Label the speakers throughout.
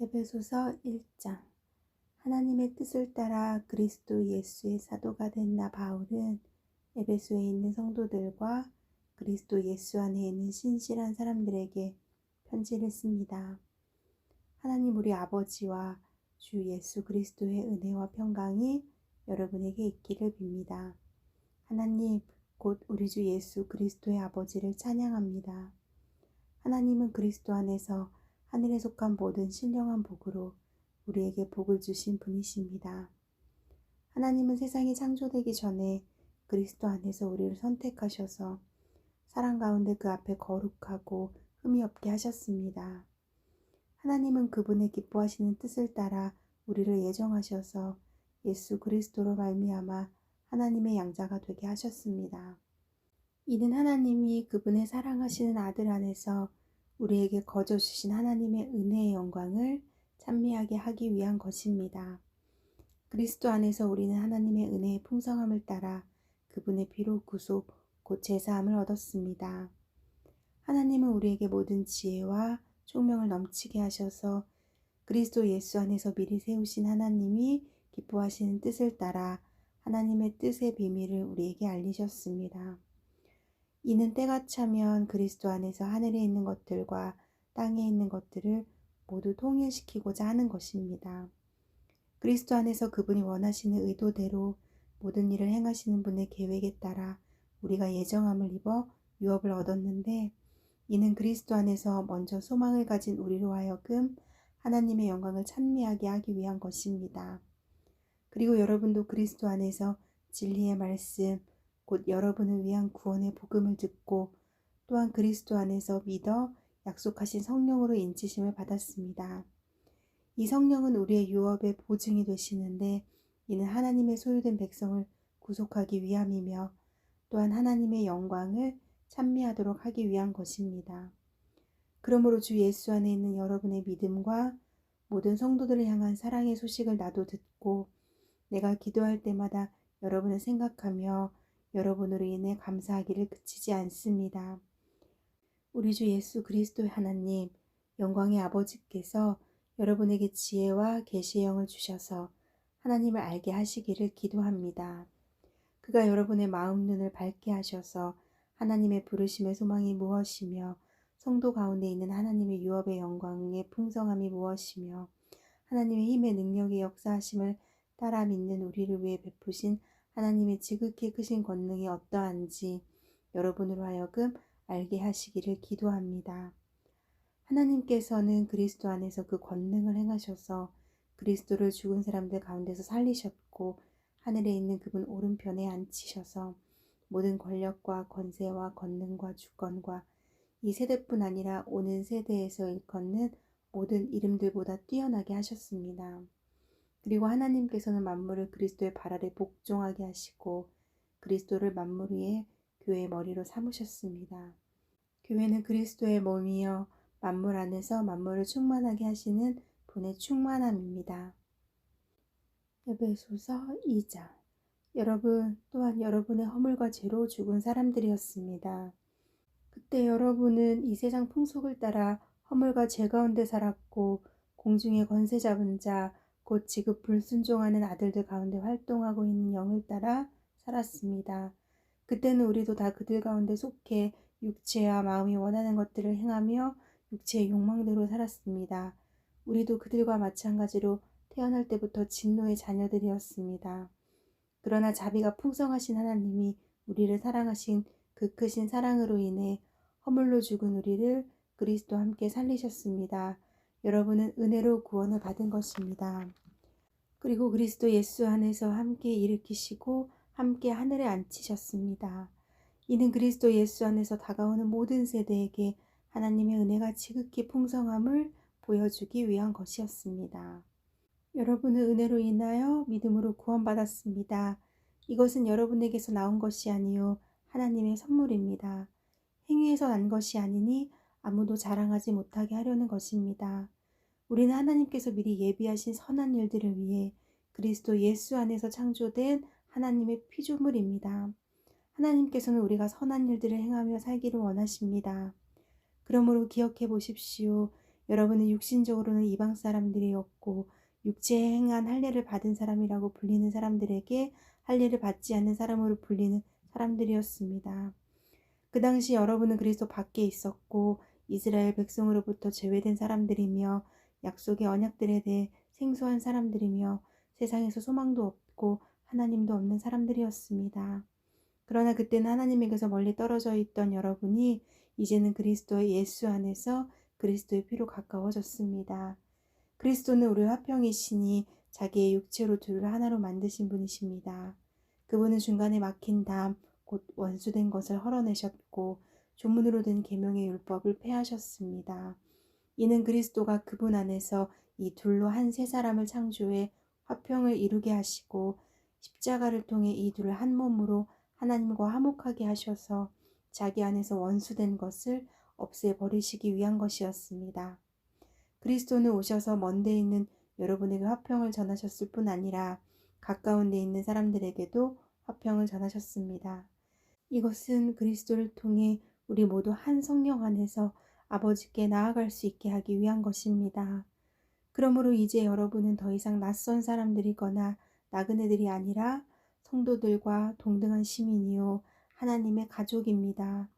Speaker 1: 에베소서 1장. 하나님의 뜻을 따라 그리스도 예수의 사도가 된 나 바울은 에베소에 있는 성도들과 그리스도 예수 안에 있는 신실한 사람들에게 편지를 씁니다. 하나님 우리 아버지와 주 예수 그리스도의 은혜와 평강이 여러분에게 있기를 빕니다. 하나님 곧 우리 주 예수 그리스도의 아버지를 찬양합니다. 하나님은 그리스도 안에서 하늘에 속한 모든 신령한 복으로 우리에게 복을 주신 분이십니다. 하나님은 세상이 창조되기 전에 그리스도 안에서 우리를 선택하셔서 사랑 가운데 그 앞에 거룩하고 흠이 없게 하셨습니다. 하나님은 그분의 기뻐하시는 뜻을 따라 우리를 예정하셔서 예수 그리스도로 말미암아 하나님의 양자가 되게 하셨습니다. 이는 하나님이 그분의 사랑하시는 아들 안에서 우리에게 거저 주신 하나님의 은혜의 영광을 찬미하게 하기 위한 것입니다. 그리스도 안에서 우리는 하나님의 은혜의 풍성함을 따라 그분의 피로 구속 곧 제사함을 얻었습니다. 하나님은 우리에게 모든 지혜와 총명을 넘치게 하셔서 그리스도 예수 안에서 미리 세우신 하나님이 기뻐하시는 뜻을 따라 하나님의 뜻의 비밀을 우리에게 알리셨습니다. 이는 때가 차면 그리스도 안에서 하늘에 있는 것들과 땅에 있는 것들을 모두 통일시키고자 하는 것입니다. 그리스도 안에서 그분이 원하시는 의도대로 모든 일을 행하시는 분의 계획에 따라 우리가 예정함을 입어 유업을 얻었는데, 이는 그리스도 안에서 먼저 소망을 가진 우리로 하여금 하나님의 영광을 찬미하게 하기 위한 것입니다. 그리고 여러분도 그리스도 안에서 진리의 말씀, 곧 여러분을 위한 구원의 복음을 듣고 또한 그리스도 안에서 믿어 약속하신 성령으로 인치심을 받았습니다. 이 성령은 우리의 유업의 보증이 되시는데, 이는 하나님의 소유된 백성을 구속하기 위함이며 또한 하나님의 영광을 찬미하도록 하기 위한 것입니다. 그러므로 주 예수 안에 있는 여러분의 믿음과 모든 성도들을 향한 사랑의 소식을 나도 듣고 내가 기도할 때마다 여러분을 생각하며 여러분으로 인해 감사하기를 그치지 않습니다. 우리 주 예수 그리스도의 하나님, 영광의 아버지께서 여러분에게 지혜와 계시의 영을 주셔서 하나님을 알게 하시기를 기도합니다. 그가 여러분의 마음 눈을 밝게 하셔서 하나님의 부르심의 소망이 무엇이며 성도 가운데 있는 하나님의 유업의 영광의 풍성함이 무엇이며 하나님의 힘의 능력의 역사하심을 따라 믿는 우리를 위해 베푸신 하나님의 지극히 크신 권능이 어떠한지 여러분으로 하여금 알게 하시기를 기도합니다. 하나님께서는 그리스도 안에서 그 권능을 행하셔서 그리스도를 죽은 사람들 가운데서 살리셨고 하늘에 있는 그분 오른편에 앉히셔서 모든 권력과 권세와 권능과 주권과 이 세대뿐 아니라 오는 세대에서 일컫는 모든 이름들보다 뛰어나게 하셨습니다. 그리고 하나님께서는 만물을 그리스도의 발 아래 복종하게 하시고 그리스도를 만물 위에 교회의 머리로 삼으셨습니다. 교회는 그리스도의 몸이여 만물 안에서 만물을 충만하게 하시는 분의 충만함입니다. 에베소서 2장. 여러분 또한 여러분의 허물과 죄로 죽은 사람들이었습니다. 그때 여러분은 이 세상 풍속을 따라 허물과 죄 가운데 살았고 공중의 권세 잡은 자 곧 지극 불순종하는 아들들 가운데 활동하고 있는 영을 따라 살았습니다. 그때는 우리도 다 그들 가운데 속해 육체와 마음이 원하는 것들을 행하며 육체의 욕망대로 살았습니다. 우리도 그들과 마찬가지로 태어날 때부터 진노의 자녀들이었습니다. 그러나 자비가 풍성하신 하나님이 우리를 사랑하신 그 크신 사랑으로 인해 허물로 죽은 우리를 그리스도와 함께 살리셨습니다. 여러분은 은혜로 구원을 받은 것입니다. 그리고 그리스도 예수 안에서 함께 일으키시고 함께 하늘에 앉히셨습니다. 이는 그리스도 예수 안에서 다가오는 모든 세대에게 하나님의 은혜가 지극히 풍성함을 보여주기 위한 것이었습니다. 여러분은 은혜로 인하여 믿음으로 구원받았습니다. 이것은 여러분에게서 나온 것이 아니요 하나님의 선물입니다. 행위에서 난 것이 아니니 아무도 자랑하지 못하게 하려는 것입니다. 우리는 하나님께서 미리 예비하신 선한 일들을 위해 그리스도 예수 안에서 창조된 하나님의 피조물입니다. 하나님께서는 우리가 선한 일들을 행하며 살기를 원하십니다. 그러므로 기억해 보십시오. 여러분은 육신적으로는 이방 사람들이었고 육체에 행한 할례를 받은 사람이라고 불리는 사람들에게 할례를 받지 않는 사람으로 불리는 사람들이었습니다. 그 당시 여러분은 그리스도 밖에 있었고 이스라엘 백성으로부터 제외된 사람들이며 약속의 언약들에 대해 생소한 사람들이며 세상에서 소망도 없고 하나님도 없는 사람들이었습니다. 그러나 그때는 하나님에게서 멀리 떨어져 있던 여러분이 이제는 그리스도의 예수 안에서 그리스도의 피로 가까워졌습니다. 그리스도는 우리 화평이시니 자기의 육체로 둘을 하나로 만드신 분이십니다. 그분은 중간에 막힌 담, 곧 원수된 것을 헐어내셨고 조문으로 된 계명의 율법을 폐하셨습니다. 이는 그리스도가 그분 안에서 이 둘로 한 세 사람을 창조해 화평을 이루게 하시고 십자가를 통해 이 둘을 한 몸으로 하나님과 화목하게 하셔서 자기 안에서 원수된 것을 없애버리시기 위한 것이었습니다. 그리스도는 오셔서 먼 데 있는 여러분에게 화평을 전하셨을 뿐 아니라 가까운 데 있는 사람들에게도 화평을 전하셨습니다. 이것은 그리스도를 통해 우리 모두 한 성령 안에서 아버지께 나아갈 수 있게 하기 위한 것입니다. 그러므로 이제 여러분은 더 이상 낯선 사람들이거나 나그네들이 아니라 성도들과 동등한 시민이요 하나님의 가족입니다.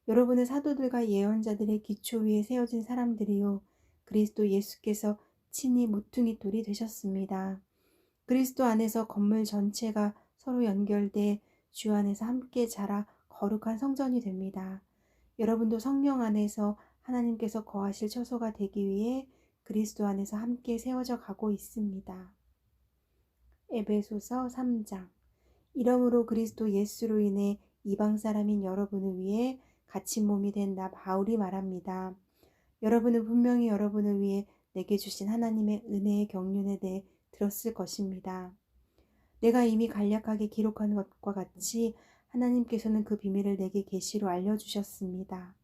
Speaker 1: 여러분은 사도들과 예언자들의 기초 위에 세워진 사람들이요 그리스도 예수께서 친히 모퉁이 돌이 되셨습니다. 그리스도 안에서 건물 전체가 서로 연결돼 주 안에서 함께 자라 거룩한 성전이 됩니다. 여러분도 성령 안에서 하나님께서 거하실 처소가 되기 위해 그리스도 안에서 함께 세워져 가고 있습니다. 에베소서 3장. 이러므로 그리스도 예수로 인해 이방 사람인 여러분을 위해 갇힌 몸이 된 나 바울이 말합니다. 여러분은 분명히 여러분을 위해 내게 주신 하나님의 은혜의 경륜에 대해 들었을 것입니다. 내가 이미 간략하게 기록한 것과 같이 하나님께서는 그 비밀을 내게 계시로 알려주셨습니다.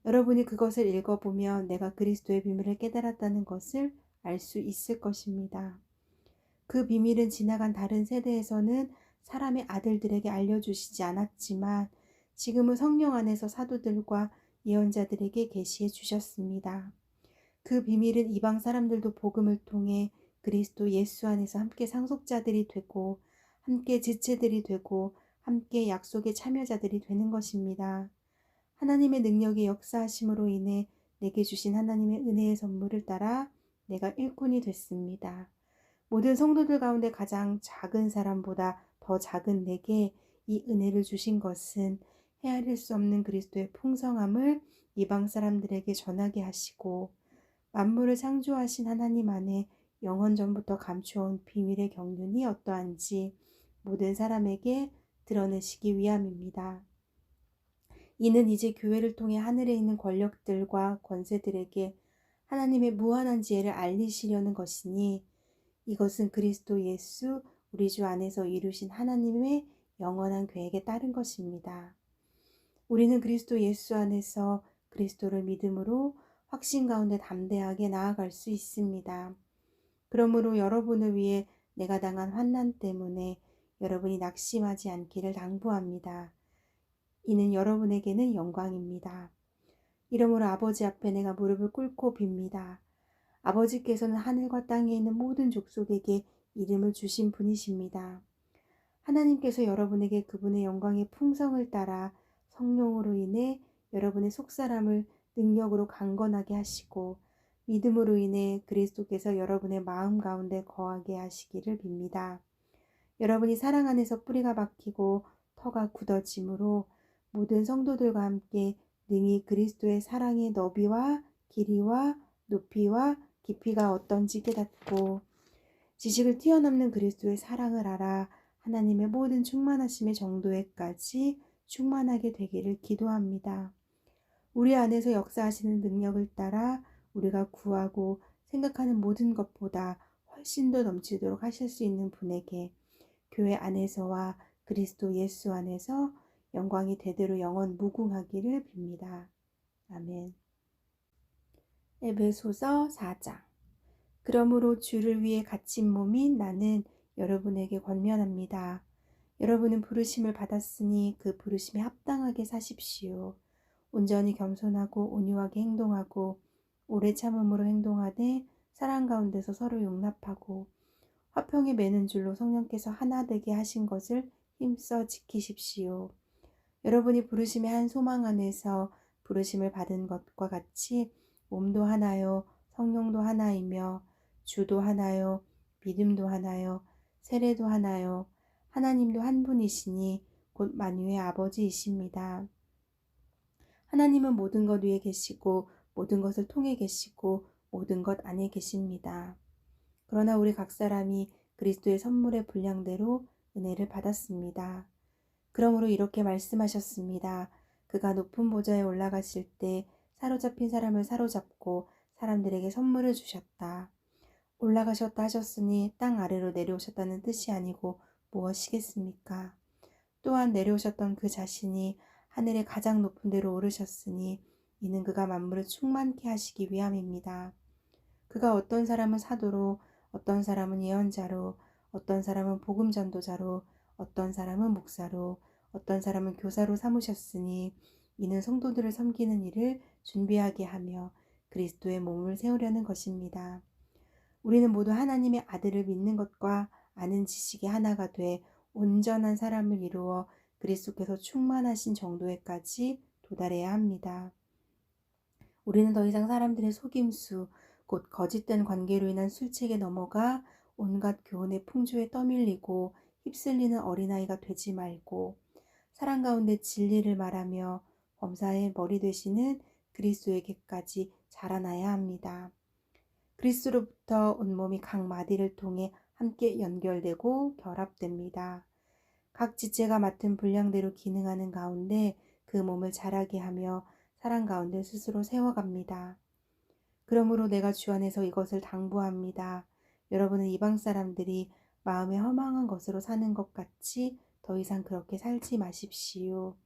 Speaker 1: 여러분이 그것을 읽어보면 내가 그리스도의 비밀을 깨달았다는 것을 알 수 있을 것입니다. 그 비밀은 지나간 다른 세대에서는 사람의 아들들에게 알려주시지 않았지만 지금은 성령 안에서 사도들과 예언자들에게 계시해 주셨습니다. 그 비밀은 이방 사람들도 복음을 통해 그리스도 예수 안에서 함께 상속자들이 되고 함께 지체들이 되고 함께 약속의 참여자들이 되는 것입니다. 하나님의 능력의 역사하심으로 인해 내게 주신 하나님의 은혜의 선물을 따라 내가 일꾼이 됐습니다. 모든 성도들 가운데 가장 작은 사람보다 더 작은 내게 이 은혜를 주신 것은 헤아릴 수 없는 그리스도의 풍성함을 이방 사람들에게 전하게 하시고 만물을 창조하신 하나님 안에 영원 전부터 감추어온 비밀의 경륜이 어떠한지 모든 사람에게 드러내시기 위함입니다. 이는 이제 교회를 통해 하늘에 있는 권력들과 권세들에게 하나님의 무한한 지혜를 알리시려는 것이니 이것은 그리스도 예수 우리 주 안에서 이루신 하나님의 영원한 계획에 따른 것입니다. 우리는 그리스도 예수 안에서 그리스도를 믿음으로 확신 가운데 담대하게 나아갈 수 있습니다. 그러므로 여러분을 위해 내가 당한 환난 때문에 여러분이 낙심하지 않기를 당부합니다. 이는 여러분에게는 영광입니다. 이러므로 아버지 앞에 내가 무릎을 꿇고 빕니다. 아버지께서는 하늘과 땅에 있는 모든 족속에게 이름을 주신 분이십니다. 하나님께서 여러분에게 그분의 영광의 풍성을 따라 성령으로 인해 여러분의 속사람을 능력으로 강건하게 하시고 믿음으로 인해 그리스도께서 여러분의 마음 가운데 거하게 하시기를 빕니다. 여러분이 사랑 안에서 뿌리가 박히고 터가 굳어짐으로 모든 성도들과 함께 능히 그리스도의 사랑의 너비와 길이와 높이와 깊이가 어떤지 깨닫고 지식을 뛰어넘는 그리스도의 사랑을 알아 하나님의 모든 충만하심의 정도에까지 충만하게 되기를 기도합니다. 우리 안에서 역사하시는 능력을 따라 우리가 구하고 생각하는 모든 것보다 훨씬 더 넘치도록 하실 수 있는 분에게 교회 안에서와 그리스도 예수 안에서 영광이 대대로 영원 무궁하기를 빕니다. 아멘. 에베소서 4장. 그러므로 주를 위해 갇힌 몸인 나는 여러분에게 권면합니다. 여러분은 부르심을 받았으니 그 부르심에 합당하게 사십시오. 온전히 겸손하고 온유하게 행동하고 오래 참음으로 행동하되 사랑 가운데서 서로 용납하고 화평에 매는 줄로 성령께서 하나 되게 하신 것을 힘써 지키십시오. 여러분이 부르심의 한 소망 안에서 부르심을 받은 것과 같이 몸도 하나요, 성령도 하나이며 주도 하나요, 믿음도 하나요, 세례도 하나요, 하나님도 한 분이시니 곧 만유의 아버지이십니다. 하나님은 모든 것 위에 계시고 모든 것을 통해 계시고 모든 것 안에 계십니다. 그러나 우리 각 사람이 그리스도의 선물의 분량대로 은혜를 받았습니다. 그러므로 이렇게 말씀하셨습니다. 그가 높은 보좌에 올라가실 때 사로잡힌 사람을 사로잡고 사람들에게 선물을 주셨다. 올라가셨다 하셨으니 땅 아래로 내려오셨다는 뜻이 아니고 무엇이겠습니까? 또한 내려오셨던 그 자신이 하늘의 가장 높은 데로 오르셨으니 이는 그가 만물을 충만케 하시기 위함입니다. 그가 어떤 사람은 사도로, 어떤 사람은 예언자로, 어떤 사람은 복음 전도자로, 어떤 사람은 목사로, 어떤 사람은 교사로 삼으셨으니 이는 성도들을 섬기는 일을 준비하게 하며 그리스도의 몸을 세우려는 것입니다. 우리는 모두 하나님의 아들을 믿는 것과 아는 지식이 하나가 돼 온전한 사람을 이루어 그리스도께서 충만하신 정도에까지 도달해야 합니다. 우리는 더 이상 사람들의 속임수, 곧 거짓된 관계로 인한 술책에 넘어가 온갖 교훈의 풍조에 떠밀리고 휩쓸리는 어린아이가 되지 말고 사랑 가운데 진리를 말하며 범사의 머리 되시는 그리스도에게까지 자라나야 합니다. 그리스도로부터 온몸이 각 마디를 통해 함께 연결되고 결합됩니다. 각 지체가 맡은 분량대로 기능하는 가운데 그 몸을 자라게 하며 사랑 가운데 스스로 세워갑니다. 그러므로 내가 주 안에서 이것을 당부합니다. 여러분은 이방 사람들이 마음에 허망한 것으로 사는 것 같이 더 이상 그렇게 살지 마십시오.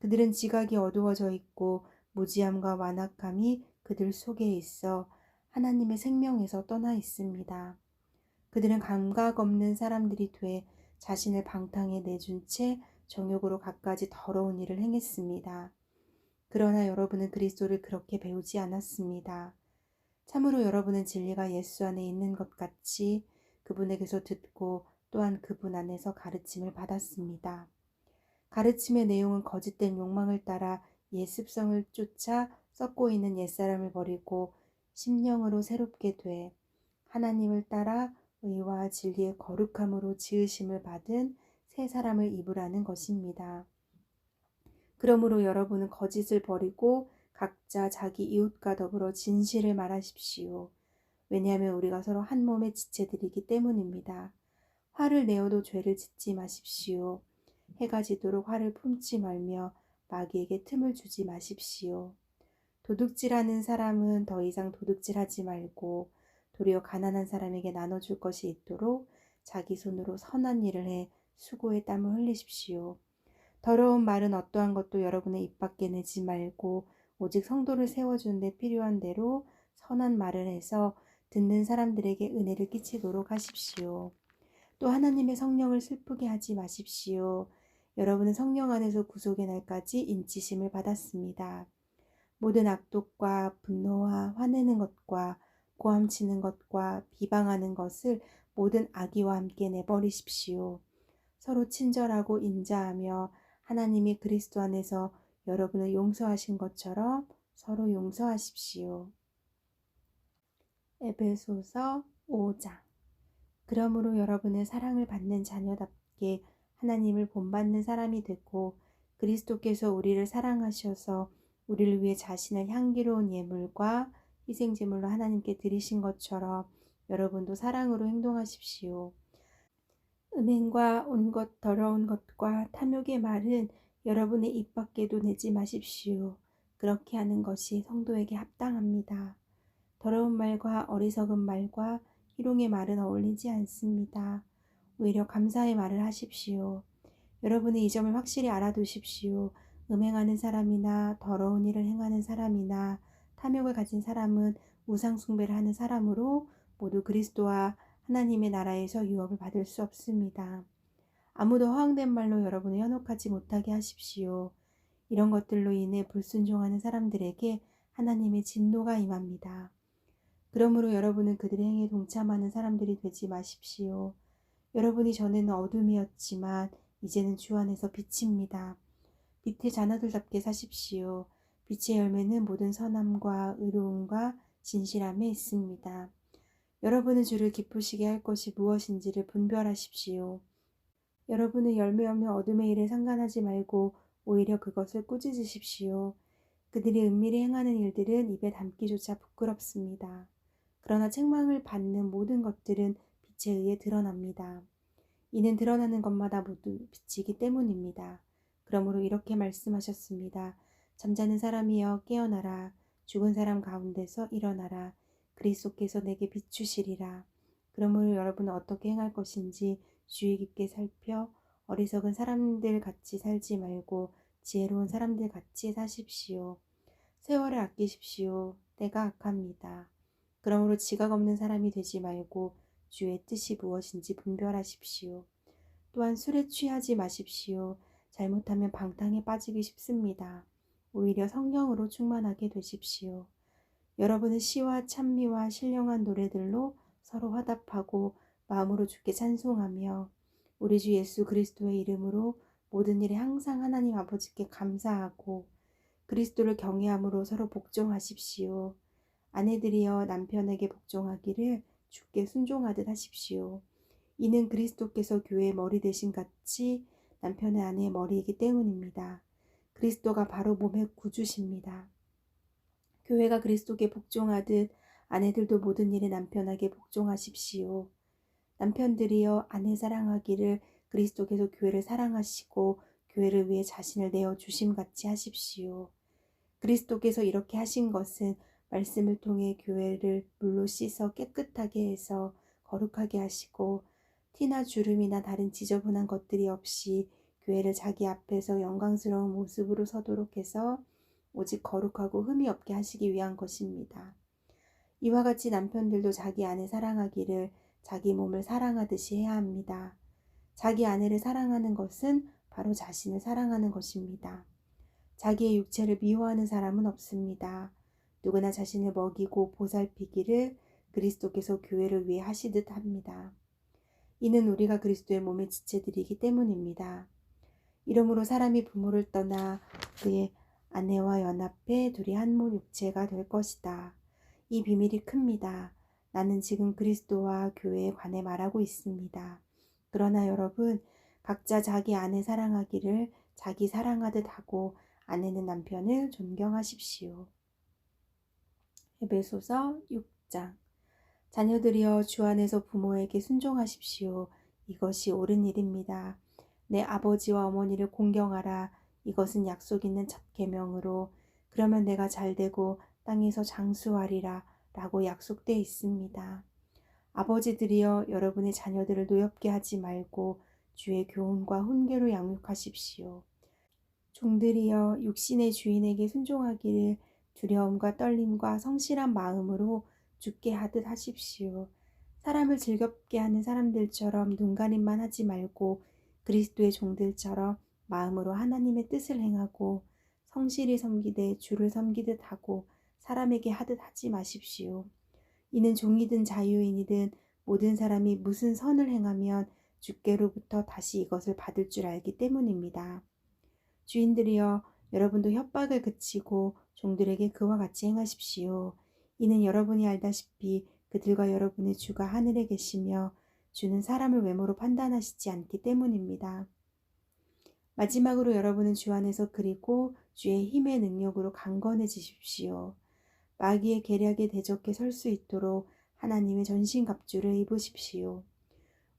Speaker 1: 그들은 지각이 어두워져 있고 무지함과 완악함이 그들 속에 있어 하나님의 생명에서 떠나 있습니다. 그들은 감각 없는 사람들이 돼 자신을 방탕에 내준 채 정욕으로 갖가지 더러운 일을 행했습니다. 그러나 여러분은 그리스도를 그렇게 배우지 않았습니다. 참으로 여러분은 진리가 예수 안에 있는 것 같이 그분에게서 듣고 또한 그분 안에서 가르침을 받았습니다. 가르침의 내용은 거짓된 욕망을 따라 옛 습성을 쫓아 썩고 있는 옛사람을 버리고 심령으로 새롭게 돼 하나님을 따라 의와 진리의 거룩함으로 지으심을 받은 새 사람을 입으라는 것입니다. 그러므로 여러분은 거짓을 버리고 각자 자기 이웃과 더불어 진실을 말하십시오. 왜냐하면 우리가 서로 한 몸의 지체들이기 때문입니다. 화를 내어도 죄를 짓지 마십시오. 해가 지도록 화를 품지 말며 마귀에게 틈을 주지 마십시오. 도둑질하는 사람은 더 이상 도둑질하지 말고 도리어 가난한 사람에게 나눠줄 것이 있도록 자기 손으로 선한 일을 해 수고의 땀을 흘리십시오. 더러운 말은 어떠한 것도 여러분의 입 밖에 내지 말고 오직 성도를 세워주는 데 필요한 대로 선한 말을 해서 듣는 사람들에게 은혜를 끼치도록 하십시오. 또 하나님의 성령을 슬프게 하지 마십시오. 여러분은 성령 안에서 구속의 날까지 인치심을 받았습니다. 모든 악독과 분노와 화내는 것과 고함치는 것과 비방하는 것을 모든 악의와 함께 내버리십시오. 서로 친절하고 인자하며 하나님이 그리스도 안에서 여러분을 용서하신 것처럼 서로 용서하십시오. 에베소서 5장. 그러므로 여러분은 사랑을 받는 자녀답게 하나님을 본받는 사람이 되고 그리스도께서 우리를 사랑하셔서 우리를 위해 자신을 향기로운 예물과 희생제물로 하나님께 드리신 것처럼 여러분도 사랑으로 행동하십시오. 음행과 온것 더러운 것과 탐욕의 말은 여러분의 입 밖에도 내지 마십시오. 그렇게 하는 것이 성도에게 합당합니다. 더러운 말과 어리석은 말과 희롱의 말은 어울리지 않습니다. 오히려 감사의 말을 하십시오. 여러분은 이 점을 확실히 알아두십시오. 음행하는 사람이나 더러운 일을 행하는 사람이나 탐욕을 가진 사람은 우상 숭배를 하는 사람으로 모두 그리스도와 하나님의 나라에서 유업을 받을 수 없습니다. 아무도 허황된 말로 여러분을 현혹하지 못하게 하십시오. 이런 것들로 인해 불순종하는 사람들에게 하나님의 진노가 임합니다. 그러므로 여러분은 그들의 행위에 동참하는 사람들이 되지 마십시오. 여러분이 전에는 어둠이었지만 이제는 주 안에서 빛입니다. 빛의 자녀들답게 사십시오. 빛의 열매는 모든 선함과 의로움과 진실함에 있습니다. 여러분은 주를 기쁘시게 할 것이 무엇인지를 분별하십시오. 여러분은 열매 없는 어둠의 일에 상관하지 말고 오히려 그것을 꾸짖으십시오. 그들이 은밀히 행하는 일들은 입에 담기조차 부끄럽습니다. 그러나 책망을 받는 모든 것들은 빛에 의해 드러납니다. 이는 드러나는 것마다 모두 빛이기 때문입니다. 그러므로 이렇게 말씀하셨습니다. 잠자는 사람이여 깨어나라. 죽은 사람 가운데서 일어나라. 그리스도께서 내게 비추시리라. 그러므로 여러분은 어떻게 행할 것인지 주의 깊게 살펴 어리석은 사람들 같이 살지 말고 지혜로운 사람들 같이 사십시오. 세월을 아끼십시오. 때가 악합니다. 그러므로 지각 없는 사람이 되지 말고 주의 뜻이 무엇인지 분별하십시오. 또한 술에 취하지 마십시오. 잘못하면 방탕에 빠지기 쉽습니다. 오히려 성령으로 충만하게 되십시오. 여러분은 시와 찬미와 신령한 노래들로 서로 화답하고 마음으로 주께 찬송하며 우리 주 예수 그리스도의 이름으로 모든 일에 항상 하나님 아버지께 감사하고 그리스도를 경외함으로 서로 복종하십시오. 아내들이여 남편에게 복종하기를 주께 순종하듯 하십시오. 이는 그리스도께서 교회의 머리 되신 같이 남편의 아내의 머리이기 때문입니다. 그리스도가 바로 몸의 구주십니다. 교회가 그리스도께 복종하듯 아내들도 모든 일에 남편에게 복종하십시오. 남편들이여 아내 사랑하기를 그리스도께서 교회를 사랑하시고 교회를 위해 자신을 내어주심같이 하십시오. 그리스도께서 이렇게 하신 것은 말씀을 통해 교회를 물로 씻어 깨끗하게 해서 거룩하게 하시고 티나 주름이나 다른 지저분한 것들이 없이 교회를 자기 앞에서 영광스러운 모습으로 서도록 해서 오직 거룩하고 흠이 없게 하시기 위한 것입니다. 이와 같이 남편들도 자기 아내 사랑하기를 자기 몸을 사랑하듯이 해야 합니다. 자기 아내를 사랑하는 것은 바로 자신을 사랑하는 것입니다. 자기의 육체를 미워하는 사람은 없습니다. 누구나 자신을 먹이고 보살피기를 그리스도께서 교회를 위해 하시듯 합니다. 이는 우리가 그리스도의 몸의 지체들이기 때문입니다. 이러므로 사람이 부모를 떠나 그의 아내와 연합해 둘이 한 몸 육체가 될 것이다. 이 비밀이 큽니다. 나는 지금 그리스도와 교회에 관해 말하고 있습니다. 그러나 여러분, 각자 자기 아내 사랑하기를 자기 사랑하듯 하고 아내는 남편을 존경하십시오. 에베소서 6장. 자녀들이여 주 안에서 부모에게 순종하십시오. 이것이 옳은 일입니다. 내 아버지와 어머니를 공경하라. 이것은 약속 있는 첫 계명으로 그러면 내가 잘되고 땅에서 장수하리라 라고 약속되어 있습니다. 아버지들이여 여러분의 자녀들을 노엽게 하지 말고 주의 교훈과 훈계로 양육하십시오. 종들이여 육신의 주인에게 순종하기를 두려움과 떨림과 성실한 마음으로 죽게 하듯 하십시오. 사람을 즐겁게 하는 사람들처럼 눈가림만 하지 말고 그리스도의 종들처럼 마음으로 하나님의 뜻을 행하고 성실히 섬기되 주를 섬기듯 하고 사람에게 하듯 하지 마십시오. 이는 종이든 자유인이든 모든 사람이 무슨 선을 행하면 주께로부터 다시 이것을 받을 줄 알기 때문입니다. 주인들이여 여러분도 협박을 그치고 종들에게 그와 같이 행하십시오. 이는 여러분이 알다시피 그들과 여러분의 주가 하늘에 계시며 주는 사람을 외모로 판단하시지 않기 때문입니다. 마지막으로 여러분은 주 안에서 그리고 주의 힘의 능력으로 강건해지십시오. 마귀의 계략에 대적해 설 수 있도록 하나님의 전신갑주를 입으십시오.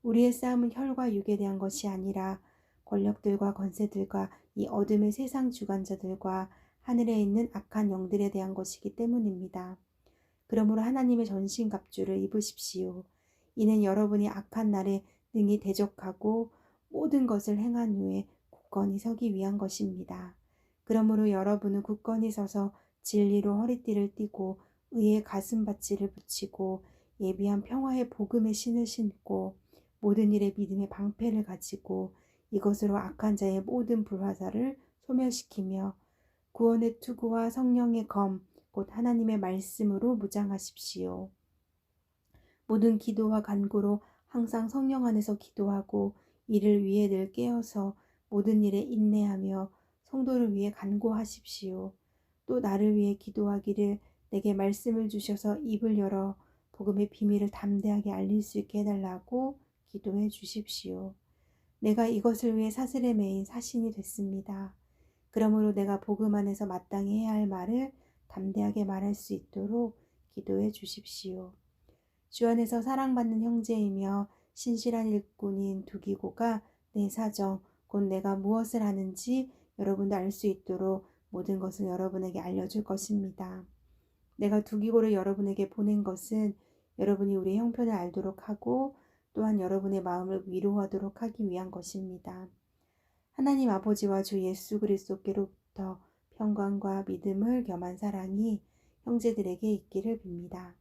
Speaker 1: 우리의 싸움은 혈과 육에 대한 것이 아니라 권력들과 권세들과 이 어둠의 세상 주관자들과 하늘에 있는 악한 영들에 대한 것이기 때문입니다. 그러므로 하나님의 전신갑주를 입으십시오. 이는 여러분이 악한 날에 능히 대적하고 모든 것을 행한 후에 굳건히 서기 위한 것입니다. 그러므로 여러분은 굳건히 서서 진리로 허리띠를 띠고 의의 가슴받치를 붙이고 예비한 평화의 복음의 신을 신고 모든 일에 믿음의 방패를 가지고 이것으로 악한 자의 모든 불화살을 소멸시키며 구원의 투구와 성령의 검 곧 하나님의 말씀으로 무장하십시오. 모든 기도와 간구로 항상 성령 안에서 기도하고 이를 위해 늘 깨어서 모든 일에 인내하며 성도를 위해 간구하십시오. 또 나를 위해 기도하기를 내게 말씀을 주셔서 입을 열어 복음의 비밀을 담대하게 알릴 수 있게 해달라고 기도해 주십시오. 내가 이것을 위해 사슬에 매인 사신이 됐습니다. 그러므로 내가 복음 안에서 마땅히 해야 할 말을 담대하게 말할 수 있도록 기도해 주십시오. 주 안에서 사랑받는 형제이며 신실한 일꾼인 두기고가 내 사정, 곧 내가 무엇을 하는지 여러분도 알 수 있도록 모든 것을 여러분에게 알려줄 것입니다. 내가 두기고를 여러분에게 보낸 것은 여러분이 우리의 형편을 알도록 하고 또한 여러분의 마음을 위로하도록 하기 위한 것입니다. 하나님 아버지와 주 예수 그리스도께로부터 평강과 믿음을 겸한 사랑이 형제들에게 있기를 빕니다.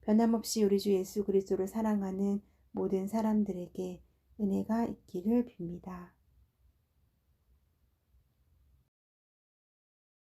Speaker 1: 변함없이 우리 주 예수 그리스도를 사랑하는 모든 사람들에게 은혜가 있기를 빕니다.